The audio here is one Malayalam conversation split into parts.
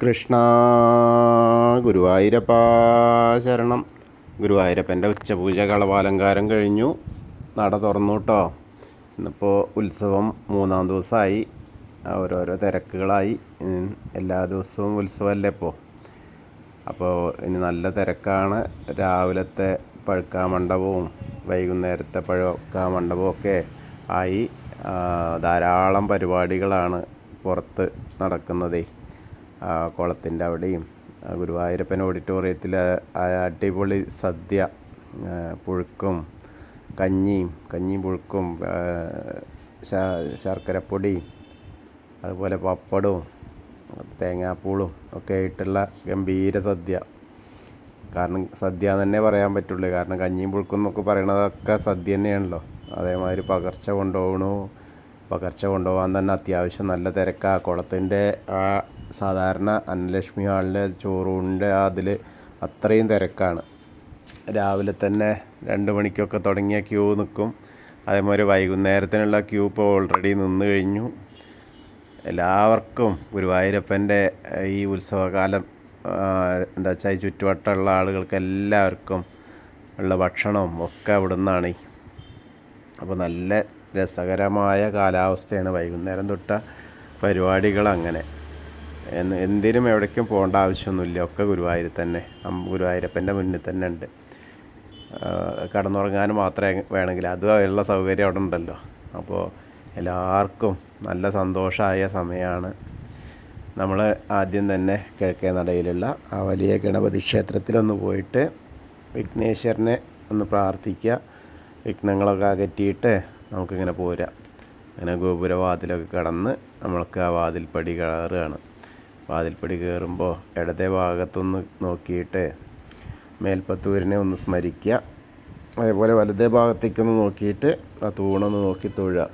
കൃഷ്ണ ഗുരുവായൂരപ്പ ശരണം. ഗുരുവായൂരപ്പൻ്റെ ഉച്ചപൂജ കളവാലങ്കാരം കഴിഞ്ഞു. നട തുറന്നു കേട്ടോ. ഇന്നിപ്പോൾ ഉത്സവം 3-ാം ദിവസമായി. ഓരോരോ തിരക്കുകളായി. എല്ലാ ദിവസവും ഉത്സവമല്ലേ അപ്പോൾ ഇനി നല്ല തിരക്കാണ്. രാവിലത്തെ പഴുക്കാമണ്ഡപവും വൈകുന്നേരത്തെ പഴുക്കാമണ്ഡപവും ഒക്കെ ആയി. ധാരാളം പരിപാടികളാണ് പുറത്ത് നടക്കുന്നതേ. കുളത്തിൻ്റെ അവിടെയും ഗുരുവായൂരപ്പൻ ഓഡിറ്റോറിയത്തിൽ അടിപൊളി സദ്യ, പുഴുക്കും കഞ്ഞിയും പുഴുക്കും, ശർക്കരപ്പൊടി, അതുപോലെ പപ്പടവും തേങ്ങാപ്പൂളും ഒക്കെ ആയിട്ടുള്ള ഗംഭീര സദ്യ. കാരണം സദ്യ എന്ന് തന്നെ പറയാൻ പറ്റുള്ളൂ. കാരണം കഞ്ഞിയും പുഴുക്കും എന്നൊക്കെ പറയണതൊക്കെ സദ്യ തന്നെയാണല്ലോ. അതേമാതിരി പകർച്ച കൊണ്ടുപോകാൻ തന്നെ അത്യാവശ്യം നല്ല തിരക്കാണ്. കുളത്തിൻ്റെ സാധാരണ അന്നലക്ഷ്മി ഹാളിലെ ചോറൂണിൻ്റെ അതിൽ അത്രയും തിരക്കാണ്. രാവിലെ തന്നെ 2 മണിക്കൊക്കെ തുടങ്ങിയ ക്യൂ നിൽക്കും. അതേമാതിരി വൈകുന്നേരത്തിനുള്ള ക്യൂ ഇപ്പോൾ ഓൾറെഡി നിന്ന് കഴിഞ്ഞു. എല്ലാവർക്കും ഗുരുവായൂരപ്പൻ്റെ ഈ ഉത്സവകാലം എന്താ വെച്ചാൽ ചുറ്റുവട്ടമുള്ള ആളുകൾക്ക് എല്ലാവർക്കും ഉള്ള ഭക്ഷണവും ഒക്കെ അവിടെ നിന്നാണ്. അപ്പോൾ നല്ല രസകരമായ കാലാവസ്ഥയാണ്. വൈകുന്നേരം തൊട്ട പരിപാടികൾ അങ്ങനെ. എന്തിനും എവിടേക്കും പോകേണ്ട ആവശ്യമൊന്നുമില്ല. ഒക്കെ ഗുരുവായൂർ തന്നെ, ഗുരുവായൂരപ്പൻ്റെ മുന്നിൽ തന്നെ ഉണ്ട്. കടന്നുറങ്ങാൻ മാത്രമേ വേണമെങ്കിൽ അതുള്ള സൗകര്യം അവിടെ ഉണ്ടല്ലോ. അപ്പോൾ എല്ലാവർക്കും നല്ല സന്തോഷമായ സമയമാണ്. നമ്മൾ ആദ്യം തന്നെ കിഴക്കേ നടയിലുള്ള ആ വലിയ ഗണപതി ക്ഷേത്രത്തിലൊന്ന് പോയിട്ട് വിഘ്നേശ്വരനെ ഒന്ന് പ്രാർത്ഥിക്കുക. വിഘ്നങ്ങളൊക്കെ അകറ്റിയിട്ട് നമുക്കിങ്ങനെ പോരാം. അങ്ങനെ ഗോപുരവാതിലൊക്കെ കടന്ന് നമ്മൾക്ക് ആ വാതിൽപ്പടി കയറുകയാണ്. വാതിൽപ്പടി കയറുമ്പോൾ ഇടത്തെ ഭാഗത്തൊന്ന് നോക്കിയിട്ട് മേൽപ്പത്തൂരിനെ ഒന്ന് സ്മരിക്കുക. അതേപോലെ വലതേ ഭാഗത്തേക്കൊന്ന് നോക്കിയിട്ട് ആ തൂണൊന്ന് നോക്കി തൊഴുക.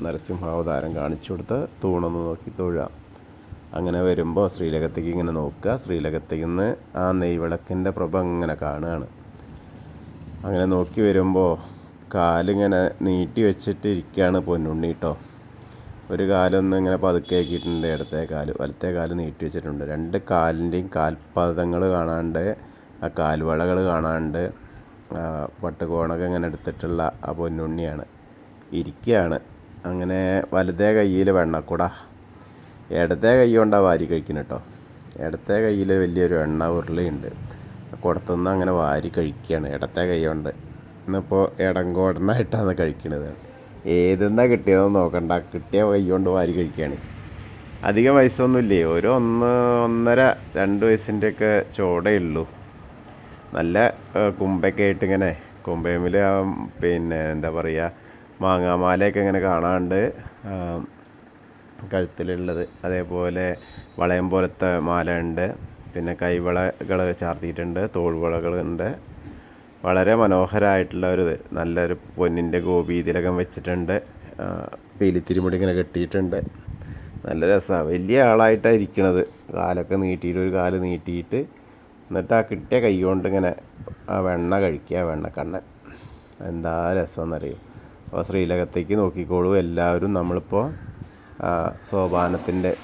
നരസിംഹാവതാരം കാണിച്ചു കൊടുത്ത് തൂണൊന്ന് നോക്കി തൊഴുക. അങ്ങനെ വരുമ്പോൾ ശ്രീലകത്തേക്ക് ഇങ്ങനെ നോക്കുക. ശ്രീലകത്തേക്ക് നിന്ന് ആ നെയ്വിളക്കിൻ്റെ പ്രഭ ഇങ്ങനെ കാണുകയാണ്. അങ്ങനെ നോക്കി വരുമ്പോൾ കാലിങ്ങനെ നീട്ടി വെച്ചിട്ട് ഇരിക്കുകയാണ് പൊന്നുണ്ണി കേട്ടോ. ഒരു കാലൊന്ന് ഇങ്ങനെ പതുക്കെ ആക്കിയിട്ടുണ്ട്. വലത്തെ കാല് നീട്ടി വെച്ചിട്ടുണ്ട്. 2 കാലിൻ്റെയും കാൽപാദങ്ങൾ കാണാണ്ട്, ആ കാൽവളകൾ കാണാണ്ട്, പട്ടുകോണൊക്കെ ഇങ്ങനെ എടുത്തിട്ടുള്ള ആ പൊന്നുണ്ണിയാണ് ഇരിക്കുകയാണ്. അങ്ങനെ വലത്തെ കയ്യിൽ വെണ്ണക്കുട, ഇടത്തെ കൈ കൊണ്ടാണ് വാരി കഴിക്കുന്നത് കേട്ടോ. ഇടത്തെ കയ്യിൽ വലിയൊരു എണ്ണ ഉരുളയുണ്ട്. കുടത്തുനിന്ന് അങ്ങനെ വാരി കഴിക്കുകയാണ് ഇടത്തെ കൈ കൊണ്ട്. ഇന്നിപ്പോൾ ഇടങ്കോടനായിട്ടാണ് കഴിക്കുന്നത്. ഏതെന്നാ കിട്ടിയതെന്ന് നോക്കണ്ട, കിട്ടിയ കൈ കൊണ്ട് വാരി കഴിക്കുകയാണ്. അധികം വയസ്സൊന്നുമില്ലേ, ഒരു 1-1.5-2 വയസ്സിൻ്റെയൊക്കെ ചോടേ ഉള്ളൂ. നല്ല കുമ്പയൊക്കെ ആയിട്ട് ഇങ്ങനെ കുമ്പയമിൽ പിന്നെ എന്താ പറയുക, മാങ്ങാമാലയൊക്കെ ഇങ്ങനെ കാണാണ്ട് കഴുത്തിലുള്ളത്. അതേപോലെ വളയം പോലത്തെ മാല ഉണ്ട്. പിന്നെ കൈവളകൾ ചാർത്തിയിട്ടുണ്ട്, തോൾവളകളുണ്ട്. വളരെ മനോഹരമായിട്ടുള്ള നല്ലൊരു പൊന്നിൻ്റെ ഗോപീതിലകം വെച്ചിട്ടുണ്ട്. പീലിത്തിരിമുടി ഇങ്ങനെ കെട്ടിയിട്ടുണ്ട്. നല്ല രസമാണ്. വലിയ ആളായിട്ടാണ് ഇരിക്കണത്. കാലൊക്കെ നീട്ടിയിട്ട്, ഒരു കാല് നീട്ടിയിട്ട്, എന്നിട്ട് ആ കിട്ടിയ കൈ കൊണ്ട് ഇങ്ങനെ ആ വെണ്ണ കഴിക്കുക, വെണ്ണക്കണ്ണൻ. എന്താ രസമെന്നറിയും. അപ്പോൾ ശ്രീലകത്തേക്ക് നോക്കിക്കോളൂ എല്ലാവരും. നമ്മളിപ്പോൾ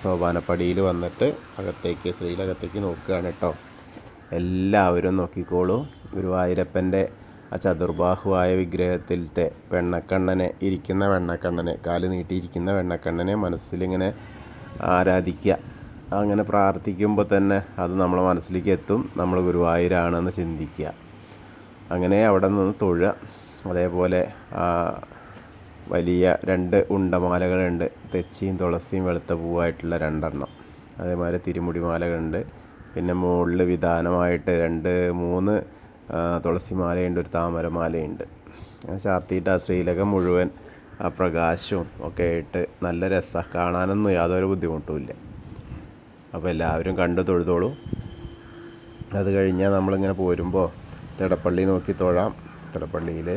സോപാനപ്പടിയിൽ വന്നിട്ട് ശ്രീലകത്തേക്ക് നോക്കുകയാണ് കേട്ടോ. എല്ലാവരും നോക്കിക്കോളൂ. ഗുരുവായൂരപ്പൻ്റെ ആ ചതുർബാഹുവായ വിഗ്രഹത്തിലത്തെ ഇരിക്കുന്ന വെണ്ണക്കണ്ണനെ, കാല് നീട്ടിയിരിക്കുന്ന വെണ്ണക്കണ്ണനെ മനസ്സിലിങ്ങനെ ആരാധിക്കുക. അങ്ങനെ പ്രാർത്ഥിക്കുമ്പോൾ തന്നെ അത് നമ്മളെ മനസ്സിലേക്ക് എത്തും. നമ്മൾ ഗുരുവായൂരാണെന്ന് ചിന്തിക്കുക. അങ്ങനെ അവിടെ നിന്ന് തൊഴുക. അതേപോലെ വലിയ 2 ഉണ്ടമാലകളുണ്ട്. തെച്ചിയും തുളസിയും വെളുത്ത പൂവായിട്ടുള്ള 2 അതേമാതിരി തിരുമുടി മാലകളുണ്ട്. പിന്നെ മുകളിൽ വിധാനമായിട്ട് 2-3 തുളസിമാലയുണ്ട്, ഒരു താമരമാലയുണ്ട്. ചാർത്തിയിട്ട് ആ ശ്രീലകം മുഴുവൻ ആ പ്രകാശവും ഒക്കെ ആയിട്ട് നല്ല രസമാണ്. കാണാനൊന്നും യാതൊരു ബുദ്ധിമുട്ടുമില്ല. അപ്പോൾ എല്ലാവരും കണ്ടു തൊഴുതോളൂ. അത് കഴിഞ്ഞാൽ നമ്മളിങ്ങനെ പോരുമ്പോൾ തിടപ്പള്ളി നോക്കി തൊഴാം. തിടപ്പള്ളിയിൽ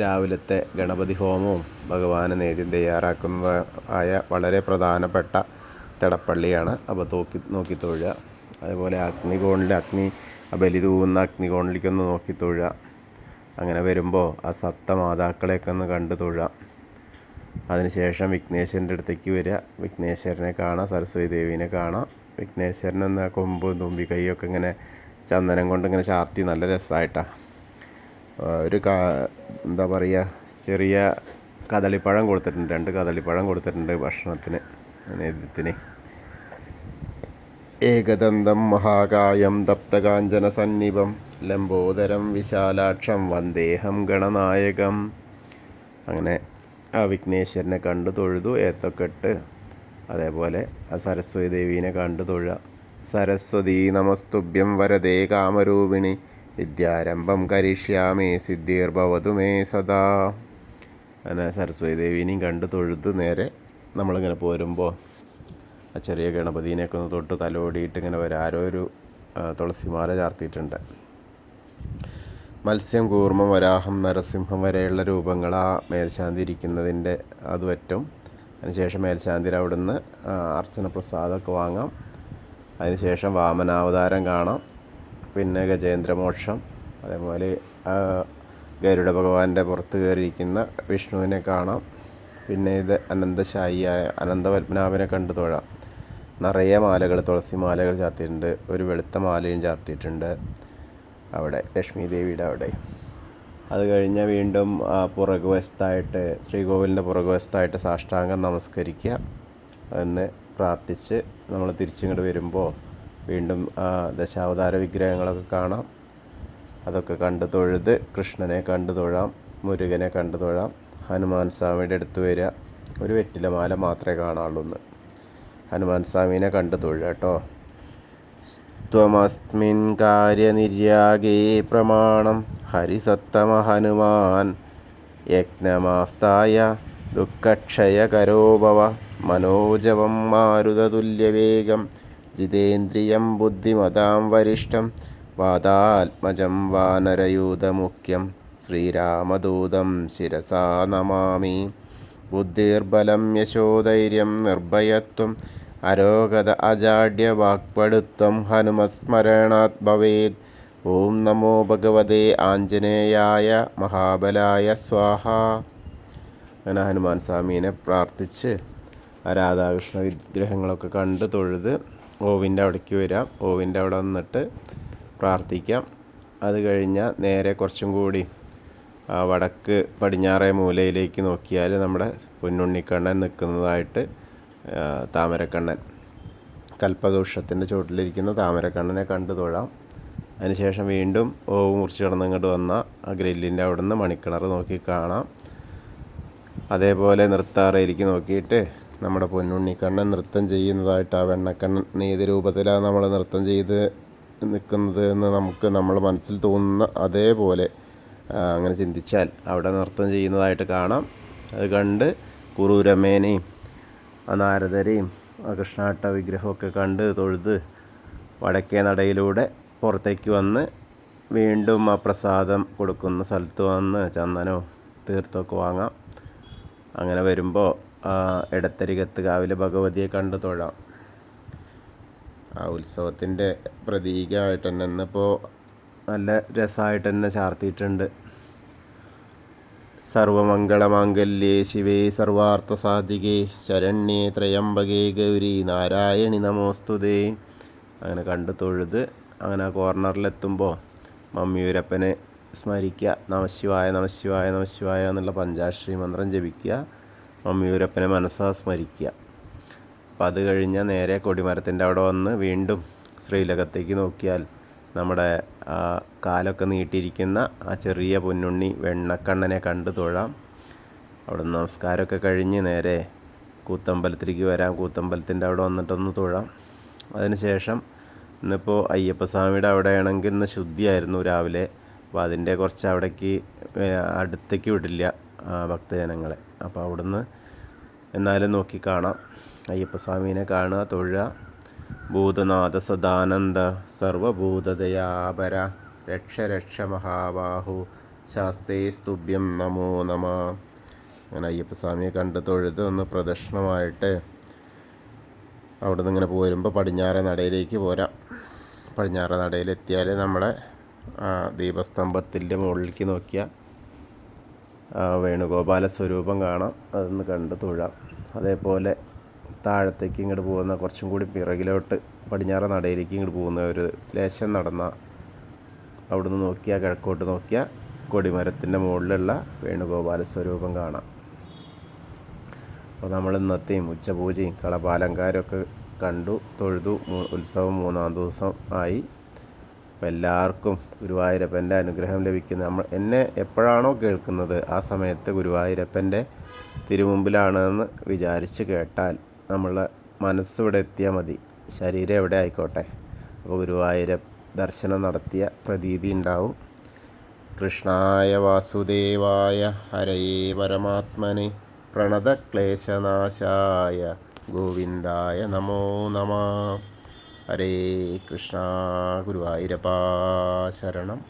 രാവിലത്തെ ഗണപതി ഹോമവും ഭഗവാന് നേദ്യം തയ്യാറാക്കുന്നതായ വളരെ പ്രധാനപ്പെട്ട തിടപ്പള്ളിയാണ്. അപ്പോൾ നോക്കി തൊഴുക. അതേപോലെ ബലി തൂവുന്ന അഗ്നികോണിലേക്കൊന്ന് നോക്കി തൊഴുക. അങ്ങനെ വരുമ്പോൾ ആ സപ്തമാതാക്കളെയൊക്കെ ഒന്ന് കണ്ട് തൊഴുക. അതിനുശേഷം വിഘ്നേശ്വരൻ്റെ അടുത്തേക്ക് വരിക. വിഘ്നേശ്വരനെ കാണാം, സരസ്വതി ദേവീനെ കാണാം. വിഘ്നേശ്വരനെന്ന കൊമ്പും തുമ്പി കൈയൊക്കെ ഇങ്ങനെ ചന്ദനം കൊണ്ട് ഇങ്ങനെ ചാർത്തി നല്ല രസമായിട്ടാണ്. ഒരു എന്താ പറയുക, ചെറിയ കദളിപ്പഴം കൊടുത്തിട്ടുണ്ട്, 2 കദളിപ്പഴം കൊടുത്തിട്ടുണ്ട് ഭക്ഷണത്തിന്, നേദ്യത്തിന്. ഏകദന്തം മഹാകായം തപ്തകാഞ്ചന സന്നിഭം ലംബോദരം വിശാലാക്ഷം വന്ദേഹം ഗണനായകം. അങ്ങനെ ആ വിഘ്നേശ്വരനെ കണ്ടു തൊഴുതു, ഏത്തൊക്കെ ഇട്ട്. അതേപോലെ ആ സരസ്വതി ദേവീനെ കണ്ടു തൊഴുക. സരസ്വതീ നമസ്തുഭ്യം വരദേ കാമരൂപിണി വിദ്യാരംഭം കരിഷ്യാമേ സിദ്ധിർഭവതു മേ സദാ. അങ്ങനെ സരസ്വതി ദേവീനെയും കണ്ട് തൊഴുത് നേരെ നമ്മളിങ്ങനെ പോരുമ്പോൾ ആ ചെറിയ ഗണപതിനെയൊക്കെ ഒന്ന് തൊട്ട് തലോടിയിട്ട് ഇങ്ങനെ വരാം. ആരോ ഒരു തുളസിമാല ചാർത്തിയിട്ടുണ്ട്. മത്സ്യം, കൂർമ്മം, വരാഹം, നരസിംഹം വരെയുള്ള രൂപങ്ങൾ ആ മേൽശാന്തി ഇരിക്കുന്നതിൻ്റെ അത് പറ്റും. അതിനുശേഷം മേൽശാന്തിയിൽ അവിടുന്ന് അർച്ചന പ്രസാദമൊക്കെ വാങ്ങാം. അതിനുശേഷം വാമനാവതാരം കാണാം. പിന്നെ ഗജേന്ദ്രമോക്ഷം, അതേപോലെ ഗരുഡ ഭഗവാന്റെ പുറത്ത് കയറിയിരിക്കുന്ന വിഷ്ണുവിനെ കാണാം. പിന്നെ ഇത് അനന്തശായിയായ അനന്തപത്മനാഭനെ കണ്ടു തൊഴാം. നിറയെ മാലകൾ, തുളസി മാലകൾ ചാർത്തിയിട്ടുണ്ട്. ഒരു വെളുത്ത മാലയും ചാർത്തിയിട്ടുണ്ട് അവിടെ ലക്ഷ്മി ദേവിയുടെ അവിടെ. അത് കഴിഞ്ഞ് വീണ്ടും പുറകുവശത്തായിട്ട് ശ്രീകോവിലിൻ്റെ പുറകുവശത്തായിട്ട് സാഷ്ടാംഗം നമസ്കരിക്കുക. എന്ന് പ്രാർത്ഥിച്ച് നമ്മൾ തിരിച്ചിങ്ങോട്ട് വരുമ്പോൾ വീണ്ടും ദശാവതാര വിഗ്രഹങ്ങളൊക്കെ കാണാം. അതൊക്കെ കണ്ട് തൊഴുത് കൃഷ്ണനെ കണ്ടു തൊഴാം, മുരുകനെ കണ്ടു തൊഴാം. ഹനുമാൻ സ്വാമിയുടെ അടുത്ത് വരിക. ഒരു വെറ്റിലമാല മാത്രമേ കാണാറുള്ളൂ എന്ന്. ഹനുമാൻ സ്വാമീനെ കണ്ടു തൊഴുക കേട്ടോ. ത്വമസ്മിൻ കാര്യനിര്യാഗേ പ്രമാണം ഹരിസത്തമ ഹനുമാൻ യജ്ഞമാസ്തായ ദുഃഖക്ഷയകരോ ഭവ മനോജവം മാരുതതുല്യവേഗം ജിതേന്ദ്രിയം ബുദ്ധിമതാം വരിഷ്ഠം വാതാത്മജം വാനരയൂതമുഖ്യം ശ്രീരാമദൂതം ശിരസാ നമാമി. ബുദ്ധിർബലം യശോധൈര്യം നിർഭയത്വം അരോഗത അജാഡ്യ വാക്പടുത്വം ഹനുമസ്മരണാത് ഭവേത്. ഓം നമോ ഭഗവതേ ആഞ്ജനേയായ മഹാബലായ സ്വാഹ. അങ്ങനെ ഹനുമാൻ സ്വാമീനെ പ്രാർത്ഥിച്ച് ആ രാധാകൃഷ്ണ വിഗ്രഹങ്ങളൊക്കെ കണ്ട് തൊഴുത് ഓവിൻ്റെ അവിടേക്ക് വരാം. ഓവിൻ്റെ അവിടെ വന്നിട്ട് പ്രാർത്ഥിക്കാം. അത് കഴിഞ്ഞാൽ നേരെ കുറച്ചും കൂടി വടക്ക് പടിഞ്ഞാറേ മൂലയിലേക്ക് നോക്കിയാൽ നമ്മുടെ പൊന്നുണ്ണിക്കണ്ണൻ നിൽക്കുന്നതായിട്ട് താമരക്കണ്ണൻ, കൽപ്പകവൃക്ഷത്തിൻ്റെ ചുവട്ടിലിരിക്കുന്ന താമരക്കണ്ണനെ കണ്ടു തൊഴാം. അതിനുശേഷം വീണ്ടും ഓവ് മുറിച്ച് കിടന്നിങ്ങോട്ട് വന്ന ആ ഗ്രില്ലിൻ്റെ അവിടെ നിന്ന് മണിക്കിണർ നോക്കി കാണാം. അതേപോലെ നൃത്താറയിലേക്ക് നോക്കിയിട്ട് നമ്മുടെ പൊന്നുണ്ണിക്കണ്ണൻ നൃത്തം ചെയ്യുന്നതായിട്ട്, ആ വെണ്ണക്കണ്ണൻ നീതി രൂപത്തിലാണ് നമ്മൾ നൃത്തം ചെയ്ത് നിൽക്കുന്നത് എന്ന് നമുക്ക് നമ്മൾ മനസ്സിൽ തോന്നുന്ന അതേപോലെ അങ്ങനെ ചിന്തിച്ചാൽ അവിടെ നൃത്തം ചെയ്യുന്നതായിട്ട് കാണാം. അത് കണ്ട് കുറൂരമ്മേനെയും നാരദരെയും കൃഷ്ണാട്ട വിഗ്രഹമൊക്കെ കണ്ട് തൊഴുത് വടക്കേ നടയിലൂടെ പുറത്തേക്ക് വന്ന് വീണ്ടും ആ പ്രസാദം കൊടുക്കുന്ന സ്ഥലത്ത് വന്ന് ചന്ദനവും തീർത്ഥമൊക്കെ വാങ്ങാം. അങ്ങനെ വരുമ്പോൾ ഇടത്തരികത്ത് കാവിലെ ഭഗവതിയെ കണ്ട് തൊഴാം. ആ ഉത്സവത്തിൻ്റെ പ്രതീകമായിട്ട് തന്നെ ഇന്നിപ്പോൾ നല്ല രസമായിട്ട് തന്നെ ചാർത്തിയിട്ടുണ്ട്. സർവമംഗളമാംഗല്യേ ശിവേ സർവാർത്ഥസാധികേ ശരണ്യേ ത്രയംബകേ ഗൗരി നാരായണി നമോസ്തുതേ. അങ്ങനെ കണ്ട് തൊഴുത് അങ്ങനെ കോർണറിലെത്തുമ്പോൾ മമ്മിയൂരപ്പനെ സ്മരിക്കുക. നമശിവായ നമശിവായ നമശിവായ എന്നുള്ള പഞ്ചാക്ഷരി മന്ത്രം ജപിക്കുക. മമ്മിയൂരപ്പനെ മനസ്സാ സ്മരിക്കുക. അപ്പം അത് കഴിഞ്ഞാൽ നേരെ കൊടിമരത്തിൻ്റെ അവിടെ വന്ന് വീണ്ടും ശ്രീലകത്തേക്ക് നോക്കിയാൽ നമ്മുടെ കാലൊക്കെ നീട്ടിയിരിക്കുന്ന ആ ചെറിയ പൊന്നുണ്ണി വെണ്ണക്കണ്ണനെ കണ്ട് തൊഴാം. അവിടെ നമസ്കാരമൊക്കെ കഴിഞ്ഞ് നേരെ കൂത്തമ്പലത്തിലേക്ക് വരാം. കൂത്തമ്പലത്തിൻ്റെ അവിടെ വന്നിട്ടൊന്ന് തൊഴാം. അതിനുശേഷം ഇന്നിപ്പോൾ അയ്യപ്പസ്വാമിയുടെ അവിടെയാണെങ്കിൽ ഇന്ന് ശുദ്ധിയായിരുന്നു രാവിലെ. അപ്പോൾ അതിൻ്റെ കുറച്ച് അവിടേക്ക് അടുത്തേക്ക് വിടില്ല ഭക്തജനങ്ങളെ. അപ്പോൾ അവിടുന്ന് എന്നാലും നോക്കി കാണാം. അയ്യപ്പസ്വാമീനെ കാണുക, തൊഴുക. ഭൂതനാഥ സദാനന്ദ സർവഭൂതദയാപര രക്ഷ രക്ഷ മഹാബാഹു ശാസ്തേ സ്തുഭ്യം നമോ നമ. അങ്ങനെ അയ്യപ്പസ്വാമിയെ കണ്ട് തൊഴുത് ഒന്ന് പ്രദക്ഷിണമായിട്ട് അവിടെ നിന്ന് ഇങ്ങനെ പോരുമ്പോൾ പടിഞ്ഞാറേ നടയിലേക്ക് പോരാം. പടിഞ്ഞാറേ നടയിലെത്തിയാൽ നമ്മുടെ ദീപസ്തംഭത്തിൻ്റെ മുകളിലേക്ക് നോക്കിയാൽ വേണുഗോപാല സ്വരൂപം കാണാം. അതൊന്ന് കണ്ട് തൊഴാം. അതേപോലെ താഴത്തേക്ക് ഇങ്ങോട്ട് പോകുന്ന കുറച്ചും കൂടി പിറകിലോട്ട് പടിഞ്ഞാറ് നടയിലേക്ക് ഇങ്ങോട്ട് പോകുന്ന ഒരു ലേശം നടന്ന അവിടുന്ന് നോക്കിയാൽ കിഴക്കോട്ട് നോക്കിയാൽ കൊടിമരത്തിൻ്റെ മുകളിലുള്ള വേണുഗോപാല സ്വരൂപം കാണാം. അപ്പോൾ നമ്മൾ ഇന്നത്തെയും ഉച്ചപൂജയും കളഭാലങ്കാരമൊക്കെ കണ്ടു തൊഴുതു. ഉത്സവം 3-ാം ദിവസം ആയി. അപ്പോൾ എല്ലാവർക്കും ഗുരുവായൂരപ്പൻ്റെ അനുഗ്രഹം ലഭിക്കുന്നത് എന്നെ എപ്പോഴാണോ കേൾക്കുന്നത് ആ സമയത്ത് ഗുരുവായൂരപ്പൻ്റെ തിരുമുമ്പിലാണെന്ന് വിചാരിച്ച് കേട്ടാൽ നമ്മളെ മനസ്സിവിടെ എത്തിയാൽ മതി, ശരീരം എവിടെ ആയിക്കോട്ടെ. അപ്പോൾ ഗുരുവായൂരപ്പ ദർശനം നടത്തിയ പ്രതീതി ഉണ്ടാവും. കൃഷ്ണായ വാസുദേവായ ഹരയേ പരമാത്മനെ പ്രണതക്ലേശനാശായ ഗോവിന്ദായ നമോ നമഃ. ഹരേ കൃഷ്ണ. ഗുരുവായൂരപ്പാ ശരണം.